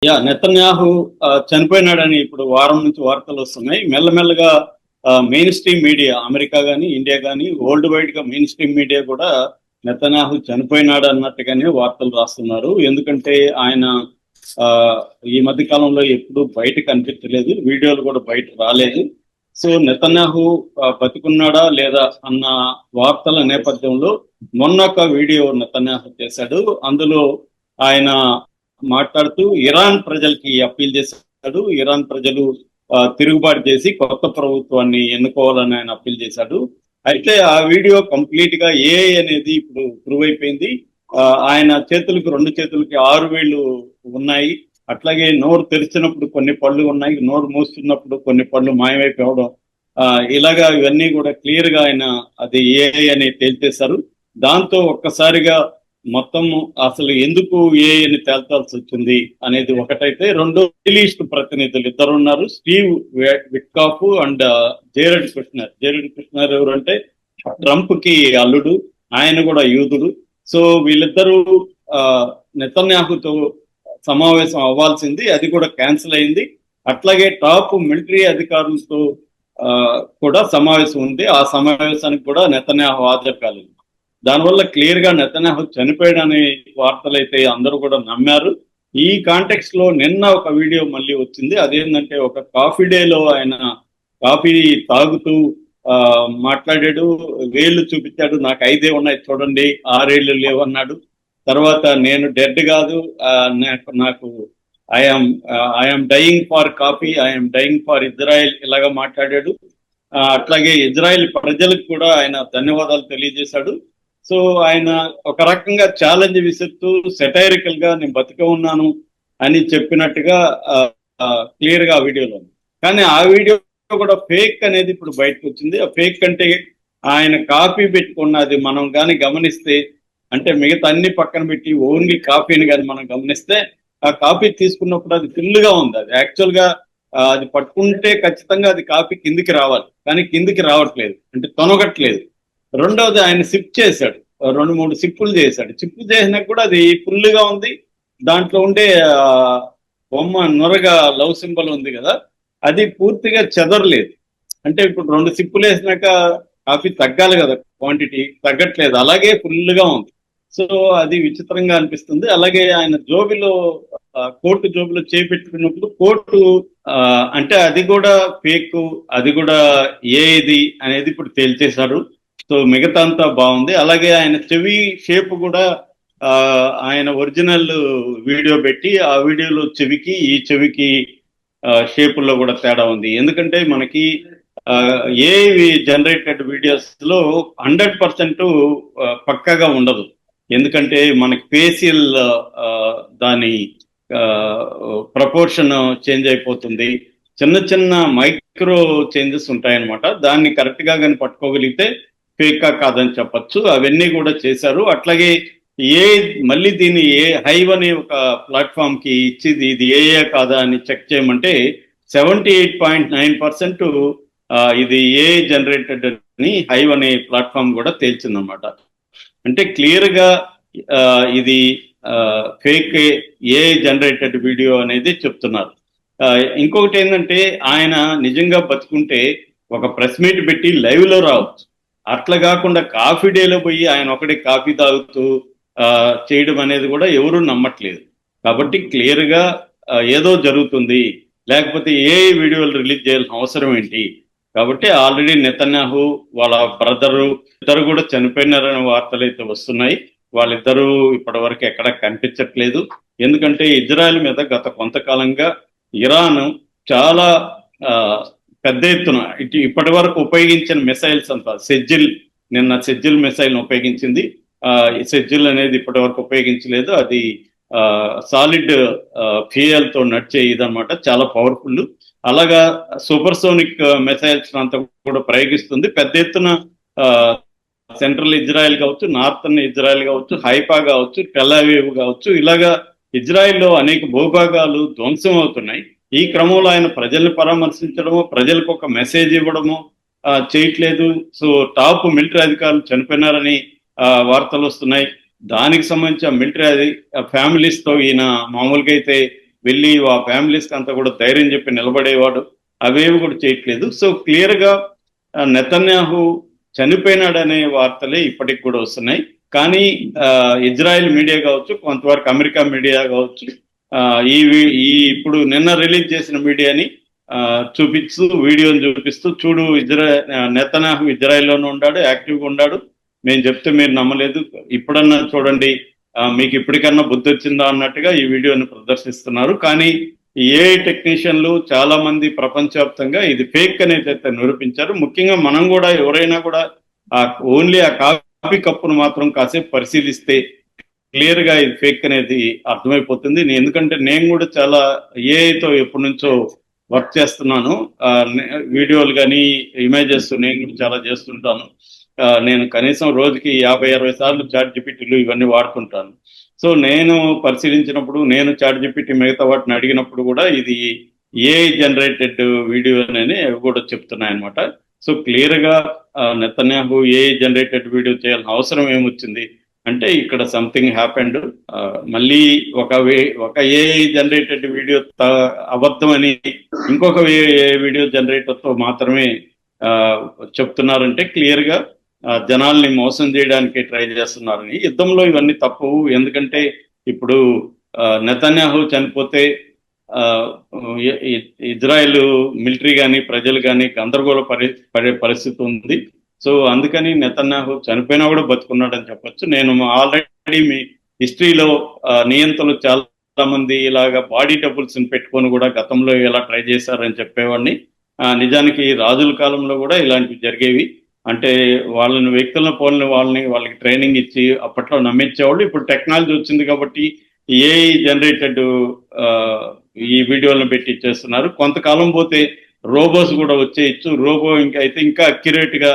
Netanyahu చనిపోయినాడని ఇప్పుడు వారం నుంచి వార్తలు వస్తున్నాయి. మెల్లమెల్లగా మెయిన్ స్ట్రీమ్ మీడియా, అమెరికా కానీ ఇండియా కానీ వరల్డ్ వైడ్ గా మెయిన్ స్ట్రీమ్ మీడియా కూడా నెతన్యాహు చనిపోయినాడు అన్నట్టుగానే వార్తలు రాస్తున్నారు. ఎందుకంటే ఆయన ఆ, ఈ మధ్య కాలంలో ఎప్పుడు బయట కనిపించలేదు, వీడియోలు కూడా బయట రాలేదు. సో నెతన్యాహు బతికున్నాడా లేదా అన్న వార్తల నేపథ్యంలో మొన్న ఒక వీడియో నెతన్యాహు చేశాడు. అందులో ఆయన మాట్లాడుతూ ఇరాన్ ప్రజలకి అప్పీల్ చేశాడు. ఇరాన్ ప్రజలు తిరుగుబాటు చేసి కొత్త ప్రభుత్వాన్ని ఎన్నుకోవాలని ఆయన అప్పీల్ చేశాడు. అయితే ఆ వీడియో కంప్లీట్ గా ఏఐ అనేది ఇప్పుడు ప్రూవ్ అయిపోయింది. ఆయన చేతులకు, రెండు చేతులకి 6 వేళ్ళు ఉన్నాయి. అట్లాగే నోరు తెరిచినప్పుడు కొన్ని పళ్ళు ఉన్నాయి, నోరు మూస్తున్నప్పుడు కొన్ని పళ్ళు మాయమైపోవడం, ఇలాగా ఇవన్నీ కూడా క్లియర్ గా ఆయన అది ఏఐ అని తేల్చేశారు. దాంతో ఒక్కసారిగా మొత్తం అసలు ఎందుకు ఏ అని తేల్చాల్సి వచ్చింది అనేది ఒకటైతే, రెండు మిడిల్ ప్రతినిధులు ఇద్దరు ఉన్నారు, Steve Witkoff and Jared Kushner. Jared Kushner ఎవరంటే ట్రంప్ కి అల్లుడు, ఆయన కూడా యూదుడు. సో వీళ్ళిద్దరూ నెతన్యాహుతో సమావేశం అవ్వాల్సింది, అది కూడా క్యాన్సిల్ అయింది. అట్లాగే టాప్ మిలిటరీ అధికారులతో కూడా సమావేశం ఉంది. ఆ సమావేశానికి కూడా నెతన్యాహు హాజరు కాలేదు. దానివల్ల క్లియర్ గా నెతన్యాహు చనిపోయాడనే వార్తలు అయితే అందరూ కూడా నమ్మారు. ఈ కాంటెక్స్ట్ లో నిన్న ఒక వీడియో మళ్ళీ వచ్చింది. అదేంటంటే ఒక కాఫీ డేలో ఆయన కాఫీ తాగుతూ మాట్లాడాడు, వేళ్ళు చూపించాడు, నాకు 5 ఉన్నాయి చూడండి, 6 లేవన్నాడు. తర్వాత నేను డెడ్ కాదు, నాకు I'm dying for coffee, I'm dying for Israel, ఇలాగా మాట్లాడాడు. అట్లాగే ఇజ్రాయెల్ ప్రజలకు కూడా ఆయన ధన్యవాదాలు తెలియజేశాడు. సో ఆయన ఒక రకంగా ఛాలెంజ్ విసురుతూ సెటైరికల్ గా నేను బతికే ఉన్నాను అని చెప్పినట్టుగా క్లియర్ గా ఆ వీడియోలో ఉంది. కానీ ఆ వీడియో కూడా ఫేక్ అనేది ఇప్పుడు బయటకు వచ్చింది. ఆ ఫేక్ అంటే ఆయన కాపీ పెట్టుకున్నది మనం కానీ గమనిస్తే, అంటే మిగతా అన్ని పక్కన పెట్టి ఓన్లీ కాపీని కానీ మనం గమనిస్తే, ఆ కాపీ తీసుకున్నప్పుడు అది ఫుల్గా ఉంది. అది యాక్చువల్ గా అది పట్టుకుంటే ఖచ్చితంగా అది కాపీ కిందికి రావాలి, కానీ కిందికి రావట్లేదు, అంటే తొనగట్లేదు. రెండవది ఆయన సిప్ చేశాడు, 2-3 సిప్పులు చేశాడు. సిప్పు చేసినా కూడా అది ఫుల్గా ఉంది. దాంట్లో ఉండే బొమ్మ నొరగా లవ్ సింబల్ ఉంది కదా, అది పూర్తిగా చెదరలేదు. అంటే ఇప్పుడు 2 సిప్పులు వేసినాక కాఫీ తగ్గాలి కదా, క్వాంటిటీ తగ్గట్లేదు, అలాగే ఫుల్గా ఉంది. సో అది విచిత్రంగా అనిపిస్తుంది. అలాగే ఆయన జోబిలో, కోర్టు జోబిలో చేపెట్టుకున్నప్పుడు కోర్టు అంటే అది కూడా ఫేక్, అది కూడా ఏది అనేది ఇప్పుడు తేల్చేశాడు. సో మిగతా అంతా బాగుంది. అలాగే ఆయన చెవి షేప్ కూడా ఆయన ఒరిజినల్ వీడియో పెట్టి, ఆ వీడియోలో చెవికి ఈ చెవికి షేపుల్లో కూడా తేడా ఉంది. ఎందుకంటే మనకి ఏవి జనరేటెడ్ వీడియోస్ లో 100% పక్కాగా ఉండదు. ఎందుకంటే మనకి ఫేషియల్ దాని ప్రపోర్షన్ చేంజ్ అయిపోతుంది, చిన్న చిన్న మైక్రో చేంజెస్ ఉంటాయన్నమాట. దాన్ని కరెక్ట్ గా కానీ పట్టుకోగలిగితే ఫేకా కాదని చెప్పచ్చు. అవన్నీ కూడా చేశారు. అట్లాగే మళ్ళీ దీన్ని హైవ్ అనే ఒక ప్లాట్ఫామ్ కి ఇచ్చి ఇది ఏఏ కాదా అని చెక్ చేయమంటే 78.9% ఇది ఏ జనరేటెడ్ అని హైవ్ అనే ప్లాట్ఫామ్ కూడా తేల్చిందన్నమాట. అంటే క్లియర్ గా ఇది ఫేక్ ఏ జనరేటెడ్ వీడియో అనేది చెప్తున్నారు. ఇంకొకటి ఏంటంటే, ఆయన నిజంగా బతుకుంటే ఒక ప్రెస్ మీట్ పెట్టి లైవ్ లో రావచ్చు. అట్లా కాకుండా కాఫీ డేలో పోయి ఆయన ఒకటి కాఫీ తాగుతూ చేయడం అనేది కూడా ఎవరు నమ్మట్లేదు. కాబట్టి క్లియర్ గా ఏదో జరుగుతుంది, లేకపోతే ఏ వీడియోలు రిలీజ్ చేయాల్సిన అవసరం ఏంటి? కాబట్టి ఆల్రెడీ నెతన్యాహు వాళ్ళ బ్రదరు ఇద్దరు కూడా చనిపోయినారనే వార్తలు అయితే వస్తున్నాయి. వాళ్ళిద్దరూ ఇప్పటి వరకు ఎక్కడ కనిపించట్లేదు. ఎందుకంటే ఇజ్రాయెల్ మీద గత కొంతకాలంగా ఇరాన్ చాలా పెద్ద ఎత్తున ఇప్పటి వరకు ఉపయోగించిన మిసైల్స్ అంతా నిన్న సెజ్జిల్ మిసైల్ ఉపయోగించింది. సెజ్జిల్ అనేది ఇప్పటి వరకు ఉపయోగించలేదు. అది సాలిడ్ ఫ్యూయల్ తో నడిచే ఇదనమాట, చాలా పవర్ఫుల్. అలాగా సూపర్సోనిక్ మిసైల్స్ అంతా కూడా ప్రయోగిస్తుంది. పెద్ద ఎత్తున సెంట్రల్ ఇజ్రాయెల్ కావచ్చు, నార్థన్ ఇజ్రాయెల్ కావచ్చు, హైఫా కావచ్చు, టెల్ అవీవ్ కావచ్చు, ఇలాగా ఇజ్రాయెల్లో అనేక భూభాగాలు ధ్వంసం అవుతున్నాయి. ఈ క్రమంలో ఆయన ప్రజల్ని పరామర్శించడము, ప్రజలకు ఒక మెసేజ్ ఇవ్వడము చేయట్లేదు. సో టాప్ మిలిటరీ అధికారులు చనిపోయినారని వార్తలు వస్తున్నాయి. దానికి సంబంధించి మిలిటరీ ఫ్యామిలీస్ తో ఈయన మామూలుగా అయితే వెళ్ళి ఆ ఫ్యామిలీస్కి అంతా కూడా ధైర్యం చెప్పి నిలబడేవాడు, అవేవి కూడా చేయట్లేదు. సో క్లియర్ గా నెతన్యాహు చనిపోయినాడనే వార్తలే ఇప్పటికి కూడా వస్తున్నాయి. కానీ ఇజ్రాయెల్ మీడియా కావచ్చు, కొంతవరకు అమెరికా మీడియా కావచ్చు, ఆ, ఈ ఇప్పుడు నిన్న రిలీజ్ చేసిన మీడియాని చూపిస్తూ, వీడియోని చూపిస్తూ, చూడు నెతన్యాహు ఇజ్రాయెల్లోనే ఉన్నాడు, యాక్టివ్గా ఉన్నాడు, నేను చెప్తే మీరు నమ్మలేదు, ఇప్పుడన్నా చూడండి, మీకు ఇప్పటికన్నా బుద్ధి వచ్చిందా అన్నట్టుగా ఈ వీడియోని ప్రదర్శిస్తున్నారు. కానీ ఏఐ టెక్నీషియన్లు చాలా మంది ప్రపంచవ్యాప్తంగా ఇది ఫేక్ అనేది అయితే నిరూపించారు. ముఖ్యంగా మనం కూడా ఎవరైనా కూడా ఓన్లీ ఆ కాఫీ కప్పును మాత్రం కాసేపు పరిశీలిస్తే క్లియర్ గా ఇది ఫేక్ అనేది అర్థమైపోతుంది. ఎందుకంటే నేను కూడా చాలా ఏఐతో ఎప్పటి నుంచో వర్క్ చేస్తున్నాను. వీడియోలు కానీ ఇమేజెస్ నేను కూడా చాలా చేస్తుంటాను. నేను కనీసం రోజుకి 50-60 సార్లు చాట్ జిపిటీలు ఇవన్నీ వాడుతుంటాను. సో నేను పరిశీలించినప్పుడు, నేను చాట్ జిపిటీ మిగతా వాటిని అడిగినప్పుడు కూడా ఇది ఏఐ జనరేటెడ్ వీడియో అని కూడా చెప్తున్నాయి అనమాట. సో క్లియర్ గా నెతన్యాహు ఏఐ జనరేటెడ్ వీడియో చేయాల్సిన అవసరం ఏమొచ్చింది అంటే ఇక్కడ సంథింగ్ హ్యాపెండ్. మళ్ళీ ఒక ఏఐ జనరేటెడ్ వీడియో అబద్ధం అని ఇంకొక ఏఐ వీడియో జనరేటర్ తో మాత్రమే చెప్తున్నారంటే క్లియర్ గా జనాల్ని మోసం చేయడానికి ట్రై చేస్తున్నారని. యుద్ధంలో ఇవన్నీ తప్పు. ఎందుకంటే ఇప్పుడు నెతన్యాహు చనిపోతే ఇజ్రాయెల్ మిలిటరీ కానీ ప్రజలు కానీ గందరగోళ పడే పరిస్థితి ఉంది. సో అందుకని నెతన్యాహు చనిపోయినా కూడా బతుకున్నాడని చెప్పొచ్చు. నేను ఆల్రెడీ మీ హిస్టరీలో నియంతలు చాలా మంది ఇలాగా బాడీ డబుల్స్ పెట్టుకొని కూడా గతంలో ఎలా ట్రై చేశారని చెప్పేవాడిని. నిజానికి రాజుల కాలంలో కూడా ఇలాంటివి జరిగేవి. అంటే వ్యక్తులను వాళ్ళకి ట్రైనింగ్ ఇచ్చి అప్పట్లో నమ్మించేవాళ్ళు. ఇప్పుడు టెక్నాలజీ వచ్చింది కాబట్టి ఏఐ జనరేటెడ్ ఈ వీడియోలను పెట్టి ఇచ్చేస్తున్నారు. కొంతకాలం పోతే రోబోస్ కూడా వచ్చేయచ్చు. రోబో ఇంకా అక్యురేట్ గా